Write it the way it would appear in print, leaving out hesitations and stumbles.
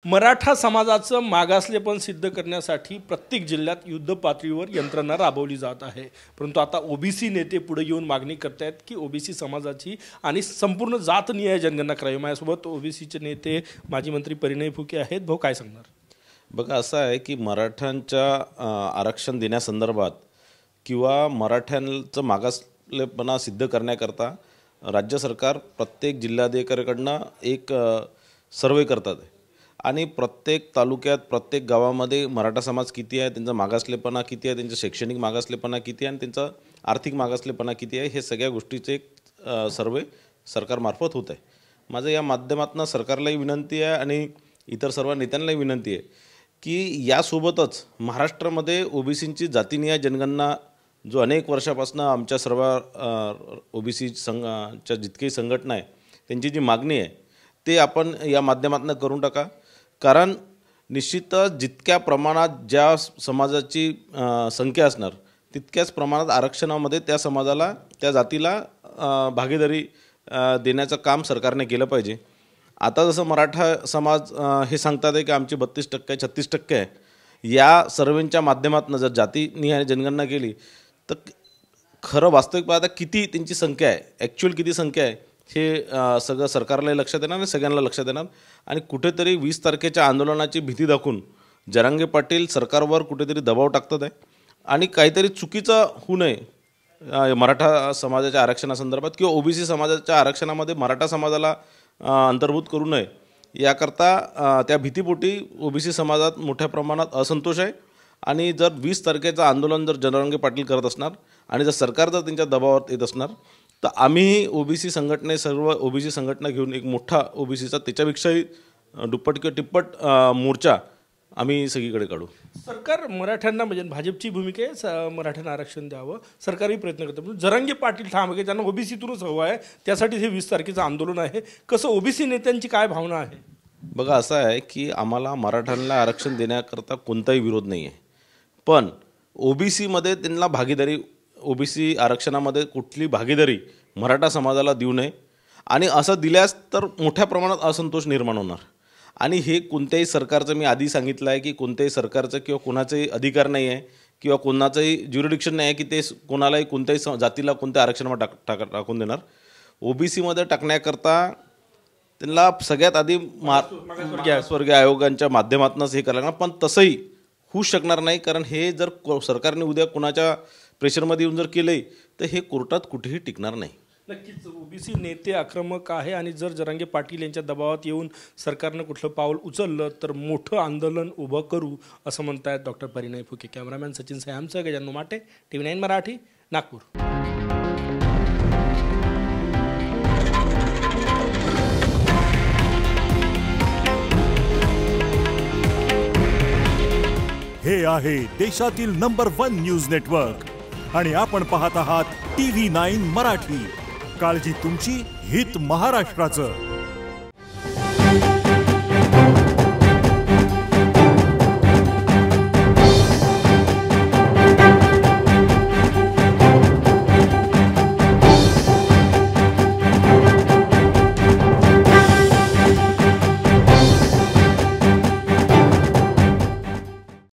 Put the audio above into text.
मराठा समाजाचं मागासलेपण सिद्ध करण्यासाठी प्रत्येक जिल्ह्यात युद्ध पातळीवर यंत्रणा राबवली जात आहे। परंतु आता ओबीसी नेते पुढे येऊन मागणी करतात की ओबीसी समाजाची आणि संपूर्ण जातनिहाय जनगणना करावी। माझ्यासोबत ओबीसीचे नेते माजी मंत्री परिणय फुके आहेत। भाऊ काय सांगणार? बघा असं आहे की मराठ्यांच्या आरक्षण देण्यासंदर्भात किंवा मराठ्यांचं मागासलेपणा सिद्ध करण्याकरता राज्य सरकार प्रत्येक जिल्हाधिकाऱ्याकडनं एक सर्वे करतात आणि प्रत्येक तालुक्यात प्रत्येक गावामध्ये मराठा समाज किती आहे, त्यांचा मागासलेपणा किती आहे, त्यांचा शैक्षणिक मागासलेपणा किती आहे आणि त्यांचा आर्थिक मागासलेपणा किती आहे, हे सगळ्या गोष्टीचे एक सर्वे सरकारमार्फत होत आहे। माझं या माध्यमातून सरकारलाही विनंती आहे आणि इतर सर्व नेत्यांनाही विनंती आहे की यासोबतच महाराष्ट्रामध्ये ओबीसींची जातीनिहाय जनगणना जो अनेक वर्षापासून आमच्या सर्व ओबीसी संघाच्या जितकेही संघटना आहे त्यांची जी मागणी आहे ते आपण या माध्यमातून करून टाका। कारण निश्चितच जितक्या प्रमाणात ज्या समाजाची संख्या असणार तितक्याच प्रमाणात आरक्षणामध्ये त्या समाजाला त्या जातीला भागीदारी देण्याचं काम सरकारने केलं पाहिजे। आता जसं मराठा समाज हे सांगतात आहे की आमची 32% 36% आहे, या सर्वेंच्या माध्यमातून जर जातीनिहाय जनगणना केली तर खरं वास्तविक पाहता किती त्यांची संख्या आहे, ॲक्च्युअल किती संख्या आहे हे सगळं सरकारला लक्षात येणार आणि सगळ्यांना लक्षात येणार। आणि कुठेतरी 20 तारखेच्या आंदोलनाची भीती दाखवून जरांगे पाटील सरकारवर कुठेतरी दबाव टाकतात आहे आणि काहीतरी चुकीचं होऊ नये मराठा समाजाच्या आरक्षणासंदर्भात किंवा ओबीसी समाजाच्या आरक्षणामध्ये मराठा समाजाला अंतर्भूत करू नये याकरता त्या भीतीपोटी ओबीसी समाजात मोठ्या प्रमाणात असंतोष आहे। आणि जर 20 तारखेचं आंदोलन जर जरांगे पाटील करत असणार आणि जर सरकार जर त्यांच्या दबावात येत असणार तर आम्ही ओबीसी संघटने सर्व ओबीसी संघटना घेऊन एक मोठा ओबीसीचा त्याच्यापेक्षाही दुप्पट किंवा तिप्पट मोर्चा आम्ही सगळीकडे काढू। सरकार मराठ्यांना म्हणजे भाजपची भूमिका आहे मराठ्यांना आरक्षण द्यावं, सरकारही प्रयत्न करतं, पण जरांगे पाटील ठाम आहे त्यांना ओबीसीतूनच हवं आहे, त्यासाठी हे 20 तारखेचं आंदोलन आहे। कसं ओबीसी नेत्यांची काय भावना आहे? बघा असं आहे की आम्हाला मराठ्यांना आरक्षण देण्याकरता कोणताही विरोध नाही आहे, पण ओबीसीमध्ये त्यांना भागीदारी ओबीसी आरक्षणामध्ये कुठली भागीदारी मराठा समाजाला देऊ नये आणि असं दिल्यास तर मोठ्या प्रमाणात असंतोष निर्माण होणार। आणि हे कोणत्याही सरकारचं मी आधी सांगितलं आहे की कोणत्याही सरकारचं किंवा कोणाचाही अधिकार नाही आहे किंवा कोणाचंही ज्युरिडिक्शन नाही आहे की ते कोणालाही कोणत्याही जातीला कोणत्या आरक्षणामध्ये टाकून देणार। ओबीसीमध्ये टाकण्याकरता त्यांना सगळ्यात आधी मागासवर्गीय आयोगांच्या माध्यमातूनच हे करायला लागणार, पण तसंही होऊ शकणार नाही। कारण हे जर सरकारने उद्या कोणाच्या प्रेशरमध्ये येऊन जर केले तर हे कोर्टात कुठेही टिकणार नाही। नक्कीच ओबीसी नेते आक्रमक आहे आणि जर जरांगे पाटील यांच्या दबावात येऊन सरकारनं कुठलं पाऊल उचललं तर मोठं आंदोलन उभं करू असं म्हणतायत डॉक्टर परिणय फुके। कॅमेरामॅन सचिन सयामसह गजानन माटे, TV9 मराठी, नागपूर। हे आहे देशातील नंबर 1 न्यूज नेटवर्क आणि आपण पाहत आहात TV9 मराठी। काळजी तुमची, हित महाराष्ट्राचं।